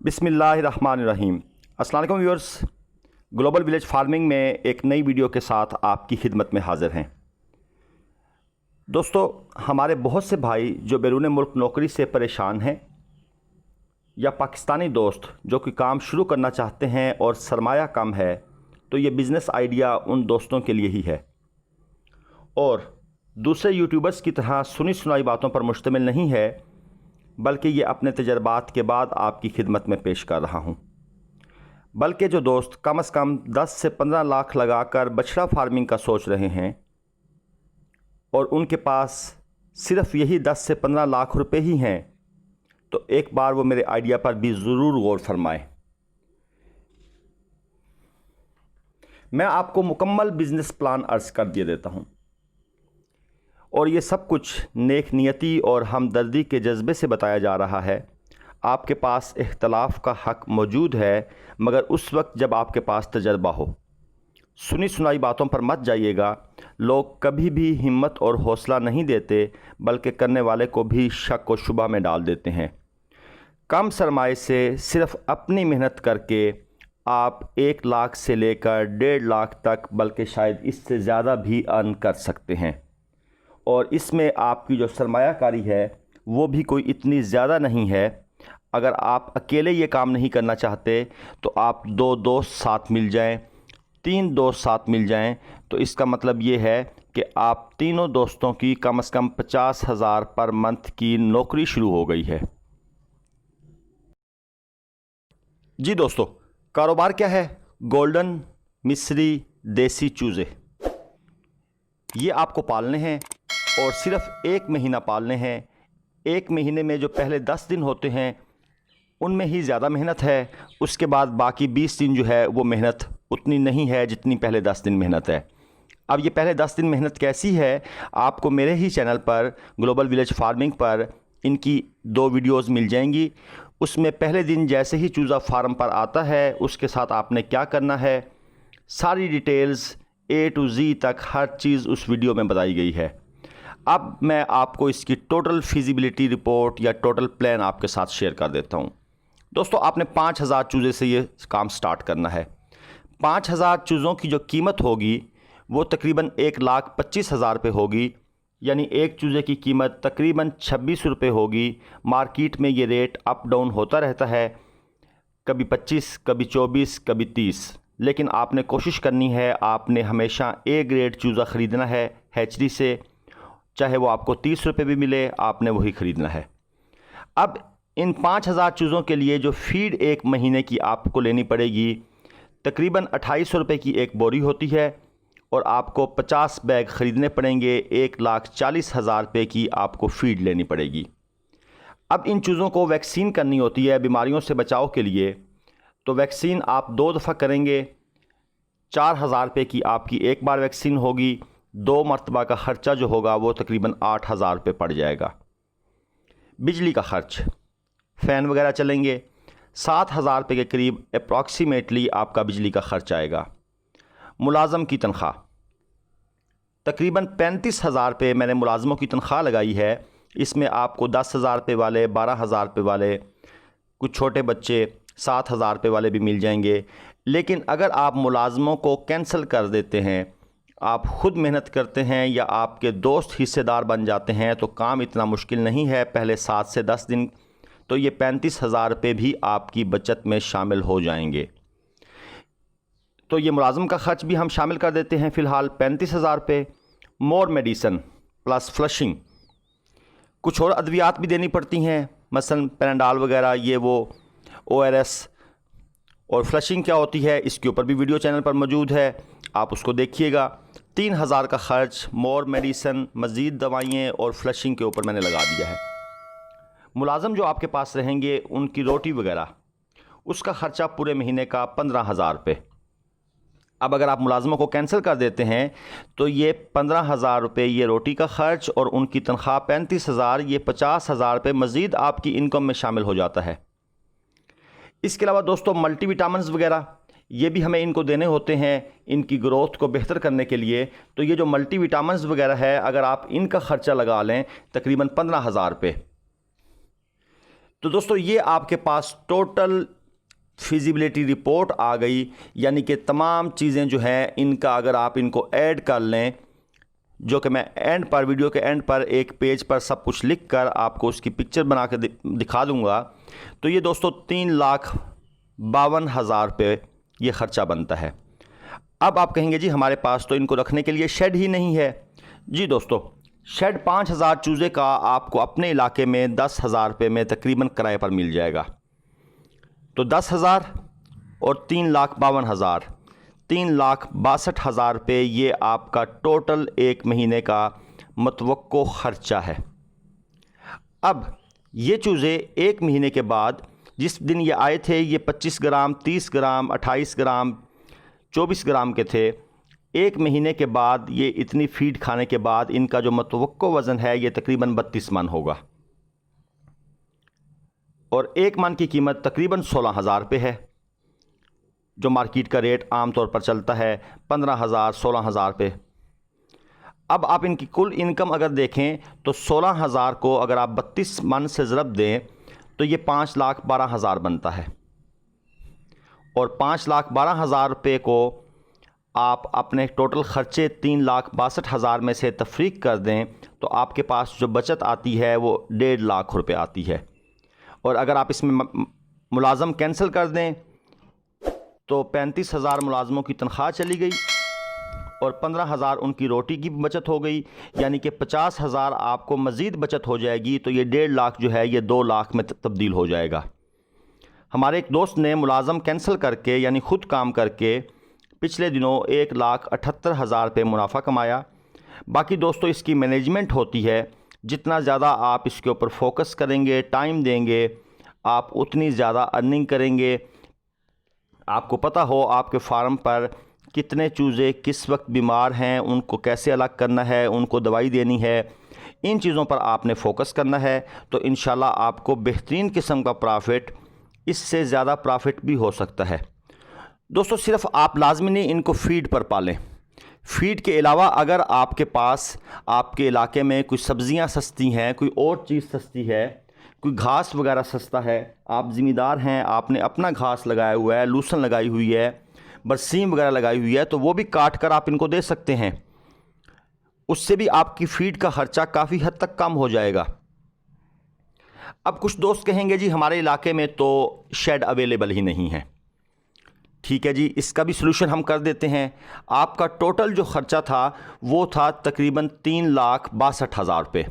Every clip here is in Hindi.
बिस्मिल्लाहिर्रहमानिर्रहीम। अस्सलाम वालेकुम व्यूअर्स, ग्लोबल विलेज फार्मिंग में एक नई वीडियो के साथ आपकी खिदमत में हाज़िर हैं। दोस्तों, हमारे बहुत से भाई जो बैरून मुल्क नौकरी से परेशान हैं या पाकिस्तानी दोस्त जो कि काम शुरू करना चाहते हैं और सरमाया कम है, तो ये बिज़नेस आइडिया उन दोस्तों के लिए ही है और दूसरे यूट्यूबर्स की तरह सुनी सुनाई बातों पर मुश्तमिल नहीं है, बल्कि ये अपने तजर्बात के बाद आपकी खिदमत में पेश कर रहा हूँ। बल्कि जो दोस्त कम से कम 10 से 15 लाख लगाकर बछड़ा फार्मिंग का सोच रहे हैं और उनके पास सिर्फ यही 10 से 15 लाख रुपए ही हैं, तो एक बार वो मेरे आइडिया पर भी ज़रूर गौर फरमाएं। मैं आपको मुकम्मल बिज़नेस प्लान अर्ज़ कर दिए देता हूँ और ये सब कुछ नेक नियति और हमदर्दी के जज्बे से बताया जा रहा है। आपके पास इख्तलाफ का हक़ मौजूद है, मगर उस वक्त जब आपके पास तजर्बा हो। सुनी सुनाई बातों पर मत जाइएगा। लोग कभी भी हिम्मत और हौसला नहीं देते, बल्कि करने वाले को भी शक व शुबा में डाल देते हैं। कम सरमाए से सिर्फ़ अपनी मेहनत करके आप 1 लाख से लेकर 1.5 लाख तक, बल्कि शायद इससे ज़्यादा भी अर्न कर सकते हैं। और इसमें आपकी जो सरमायाकारी है वो भी कोई इतनी ज़्यादा नहीं है। अगर आप अकेले ये काम नहीं करना चाहते तो आप 2 दोस्त साथ मिल जाएं, 3 दोस्त साथ मिल जाएं, तो इसका मतलब ये है कि आप तीनों दोस्तों की कम से कम 50,000 पर मंथ की नौकरी शुरू हो गई है। जी दोस्तों, कारोबार क्या है? गोल्डन मिस्री देसी चूज़े ये आपको पालने हैं और सिर्फ़ 1 महीना पालने हैं। 1 महीने में जो पहले 10 दिन होते हैं उनमें ही ज़्यादा मेहनत है, उसके बाद बाकी 20 दिन जो है वो मेहनत उतनी नहीं है जितनी पहले 10 दिन मेहनत है। अब ये पहले 10 दिन मेहनत कैसी है, आपको मेरे ही चैनल पर ग्लोबल विलेज फार्मिंग पर इनकी 2 वीडियोज़ मिल जाएंगी। उसमें पहले दिन जैसे ही चूज़ा फार्म पर आता है उसके साथ आपने क्या करना है, सारी डिटेल्स A to Z तक हर चीज़ उस वीडियो में बताई गई है। अब मैं आपको इसकी टोटल फिजिबिलिटी रिपोर्ट या टोटल प्लान आपके साथ शेयर कर देता हूँ। दोस्तों, आपने 5,000 चूज़े से ये काम स्टार्ट करना है। 5,000 चूज़ों की जो कीमत होगी वो तकरीबन 1,25,000 रुपये होगी, यानी एक चूज़े की कीमत तकरीबन 26 रुपये होगी। मार्केट में ये रेट अप डाउन होता रहता है, कभी 25, कभी 24, कभी 30, लेकिन आपने कोशिश करनी है, आपने हमेशा A ग्रेड चूज़ा ख़रीदना है हैचरी से, चाहे वो आपको 30 रुपये भी मिले, आपने वही ख़रीदना है। अब इन 5,000 चूज़ों के लिए जो फीड 1 महीने की आपको लेनी पड़ेगी, तकरीबन 2800 रुपये की एक बोरी होती है और आपको 50 बैग ख़रीदने पड़ेंगे। 1,40,000 रुपये की आपको फीड लेनी पड़ेगी। अब इन चूज़ों को वैक्सीन करनी होती है बीमारियों से बचाव के लिए, तो वैक्सीन आप 2 दफ़ा करेंगे। 4,000 रुपये की आपकी एक बार वैक्सीन होगी। 2 मरतबा का ख़र्चा जो होगा वो तकरीबन 8,000 रुपये पड़ जाएगा। बिजली का ख़र्च, फ़ैन वगैरह चलेंगे, 7,000 रुपये के करीब अप्रॉक्सीमेटली आपका बिजली का ख़र्च आएगा। मुलाज़म की तनख्वाह तकरीबन 35,000 रुपये मैंने मुलाज़मों की तनख्वाह लगाई है। इसमें आपको 10,000 रुपये वाले, 12,000 रुपये वाले, कुछ छोटे बच्चे 7,000 रुपये वाले भी मिल जाएंगे। लेकिन अगर आप मुलाज़मों को कैंसिल कर देते हैं, आप ख़ुद मेहनत करते हैं या आपके दोस्त हिस्सेदार बन जाते हैं, तो काम इतना मुश्किल नहीं है। पहले 7 से 10 दिन तो ये 35,000 रुपये भी आपकी बचत में शामिल हो जाएंगे। तो ये मुलाज़म का ख़र्च भी हम शामिल कर देते हैं फ़िलहाल 35,000 रुपये। मोर मेडिसन प्लस फ्लशिंग, कुछ और अद्वियात भी देनी पड़ती हैं, मसलन पैनाडॉल वगैरह, ये वो ORS। और फ्लशिंग क्या होती है इसके ऊपर भी वीडियो चैनल पर मौजूद है, आप उसको देखिएगा। 3,000 का ख़र्च मोर मेडिसन, मज़ीद दवाइयाँ और फ्लशिंग के ऊपर मैंने लगा दिया है। मुलाज़म जो आपके पास रहेंगे उनकी रोटी वगैरह, उसका ख़र्चा पूरे महीने का 15,000 रुपये। अब अगर आप मुलाज़मों को कैंसिल कर देते हैं तो ये 15,000 रुपये ये रोटी का ख़र्च और उनकी तनख्वाह 35,000, ये 50,000 रुपये मज़ीद आपकी इनकम में शामिल हो जाता है। इसके अलावा दोस्तों, मल्टीविटामिन्स वगैरह ये भी हमें इनको देने होते हैं इनकी ग्रोथ को बेहतर करने के लिए। तो ये जो मल्टीविटामिन्स वगैरह है, अगर आप इनका ख़र्चा लगा लें तकरीबन 15,000 रुपये, तो दोस्तों ये आपके पास टोटल फिजिबिलिटी रिपोर्ट आ गई, यानी कि तमाम चीज़ें जो हैं इनका अगर आप इनको ऐड कर लें, जो कि मैं एंड पर वीडियो के एंड पर एक पेज पर सब कुछ लिख कर आपको उसकी पिक्चर बना कर दिखा दूंगा। तो ये दोस्तों 3,52,000 रुपये ये ख़र्चा बनता है। अब आप कहेंगे जी हमारे पास तो इनको रखने के लिए शेड ही नहीं है। जी दोस्तों, शेड 5,000 चूज़े का आपको अपने इलाके में 10,000 रुपये में तकरीबन किराए पर मिल जाएगा। तो 10,000 और 3,52,000, 3,62,000 रुपये ये आपका टोटल एक महीने का मतवक्को ख़र्चा है। अब ये चूज़े एक महीने के बाद, जिस दिन ये आए थे ये 25 ग्राम, 30 ग्राम, 28 ग्राम, 24 ग्राम के थे। एक महीने के बाद ये इतनी फीड खाने के बाद इनका जो मतवक्को वज़न है ये तकरीबन 32 मन होगा और एक मन की कीमत तकरीबन 16,000 रुपये है, जो मार्केट का रेट आम तौर पर चलता है 15,000 16,000 रुपये। अब आप इनकी कुल इनकम अगर देखें तो 16,000 को अगर आप 32 मन से ज़रब दें तो ये 5,12,000 बनता है और 5,12,000 रुपये को आप अपने टोटल ख़र्चे 3,62,000 में से तफरीक कर दें तो आपके पास जो बचत आती है वो 1.5 लाख रुपये आती है। और अगर आप इसमें मुलाज़म कैंसिल कर दें तो 35,000 मुलाज़मों की तनख्वाह चली गई और 15,000 उनकी रोटी की बचत हो गई, यानी कि 50,000 आपको मज़ीद बचत हो जाएगी। तो ये 1.5 लाख जो है ये 2 लाख में तब्दील हो जाएगा। हमारे एक दोस्त ने मुलाज़म कैंसिल करके यानी ख़ुद काम करके पिछले दिनों 1,78,000 रुपये मुनाफा कमाया। बाकी दोस्तों इसकी मैनेजमेंट होती है, जितना ज़्यादा आप इसके ऊपर फोकस करेंगे, टाइम देंगे, आप उतनी ज़्यादा अर्निंग करेंगे। आपको पता हो आपके फार्म पर कितने चूज़े किस वक्त बीमार हैं, उनको कैसे अलग करना है, उनको दवाई देनी है, इन चीज़ों पर आपने फ़ोकस करना है। तो इंशाल्लाह आपको बेहतरीन किस्म का प्रॉफिट, इससे ज़्यादा प्रॉफिट भी हो सकता है। दोस्तों सिर्फ आप लाजमी नहीं इनको फ़ीड पर पालें। फ़ीड के अलावा अगर आपके पास आपके इलाके में कोई सब्ज़ियां सस्ती हैं, कोई और चीज़ सस्ती है, कोई घास वगैरह सस्ता है, आप ज़िम्मेदार हैं, आपने अपना घास लगाया हुआ है, लूसन लगाई हुई है, बरसीम वगैरह लगाई हुई है, तो वो भी काट कर आप इनको दे सकते हैं। उससे भी आपकी फ़ीड का ख़र्चा काफ़ी हद तक कम हो जाएगा। अब कुछ दोस्त कहेंगे जी हमारे इलाके में तो शेड अवेलेबल ही नहीं है। ठीक है जी, इसका भी सलूशन हम कर देते हैं। आपका टोटल जो ख़र्चा था वो था तकरीबन 3,62,000 रुपये।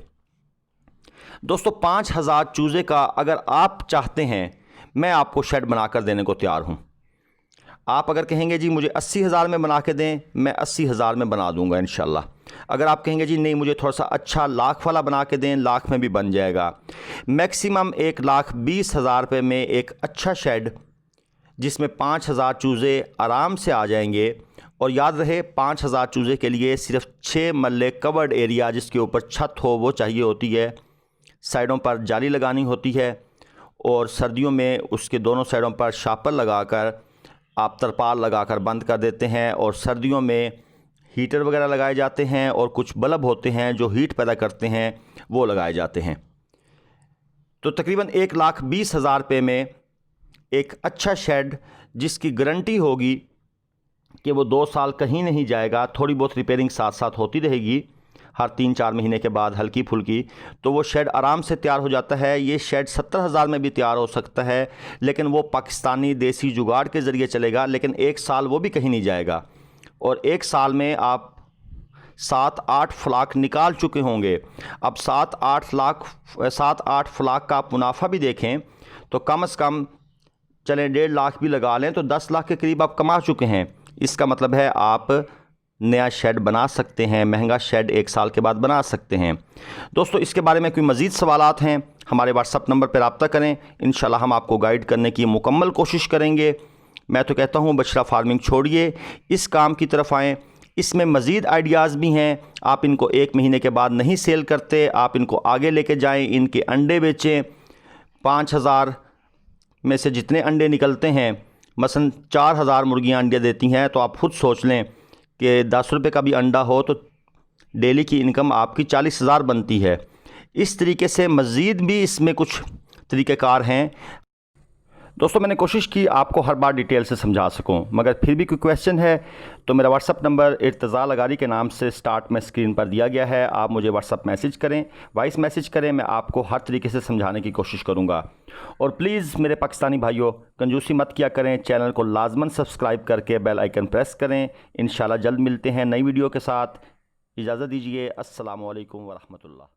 दोस्तों 5,000 चूज़े का अगर आप चाहते हैं, मैं आपको शेड बना कर देने को तैयार हूँ। आप अगर कहेंगे जी मुझे 80,000 में बना के दें, मैं 80,000 में बना दूंगा इंशाल्लाह। अगर आप कहेंगे जी नहीं मुझे थोड़ा सा अच्छा लाख वाला बना के दें, लाख में भी बन जाएगा। मैक्सिमम 1,20,000 रुपये में एक अच्छा शेड जिसमें 5,000 चूज़े आराम से आ जाएंगे। और याद रहे 5,000 चूज़े के लिए सिर्फ 6 मल्ले कवर्ड एरिया जिसके ऊपर छत हो वो चाहिए होती है, साइडों पर जाली लगानी होती है और सर्दियों में उसके दोनों साइडों पर शापर लगाकर आप तरपाल लगाकर बंद कर देते हैं। और सर्दियों में हीटर वगैरह लगाए जाते हैं और कुछ बल्ब होते हैं जो हीट पैदा करते हैं, वो लगाए जाते हैं। तो तकरीबन 1,20,000 रुपये में एक अच्छा शेड जिसकी गारंटी होगी कि वो 2 साल कहीं नहीं जाएगा, थोड़ी बहुत रिपेयरिंग साथ साथ होती रहेगी हर 3-4 महीने के बाद हल्की फुल्की, तो वो शेड आराम से तैयार हो जाता है। ये शेड 70,000 में भी तैयार हो सकता है, लेकिन वो पाकिस्तानी देसी जुगाड़ के ज़रिए चलेगा, लेकिन 1 साल वो भी कहीं नहीं जाएगा। और 1 साल में आप 7-8 फ्लाक निकाल चुके होंगे। अब 7-8 फ्लाक का आप मुनाफा भी देखें तो कम से कम चलें 1.5 लाख भी लगा लें तो 10 लाख के करीब आप कमा चुके हैं। इसका मतलब है आप नया शेड बना सकते हैं, महंगा शेड 1 साल के बाद बना सकते हैं। दोस्तों इसके बारे में कोई मज़ीद सवालात हैं हमारे व्हाट्सअप नंबर पर रब्ता करें, इंशाल्लाह हम आपको गाइड करने की मुकम्मल कोशिश करेंगे। मैं तो कहता हूँ बछड़ा फार्मिंग छोड़िए, इस काम की तरफ आएँ। इसमें मज़ीद आइडियाज़ भी हैं। आप इनको 1 महीने के बाद नहीं सेल करते, आप इनको आगे लेके जाएं, इनके अंडे बेचें। 5,000 में से जितने अंडे निकलते हैं, मसलन 4,000 मुर्गियाँ अंडे देती हैं, तो आप खुद सोच लें कि 10 रुपये का भी अंडा हो तो डेली की इनकम आपकी 40,000 बनती है। इस तरीके से मज़ीद भी इसमें कुछ तरीक़ेकार हैं। दोस्तों मैंने कोशिश की आपको हर बार डिटेल से समझा सकूं, मगर फिर भी कोई क्वेश्चन है तो मेरा व्हाट्सअप नंबर इर्तज़ा लगारी के नाम से स्टार्ट में स्क्रीन पर दिया गया है। आप मुझे व्हाट्सअप मैसेज करें, वॉइस मैसेज करें, मैं आपको हर तरीके से समझाने की कोशिश करूंगा। और प्लीज़ मेरे पाकिस्तानी भाइयों, कंजूसी मत किया करें, चैनल को लाजमन सब्सक्राइब करके बेल आइकन प्रेस करें। इंशाल्लाह जल्द मिलते हैं नई वीडियो के साथ। इजाज़त दीजिए। अस्सलामु अलैकुम वरहमतुल्लाह।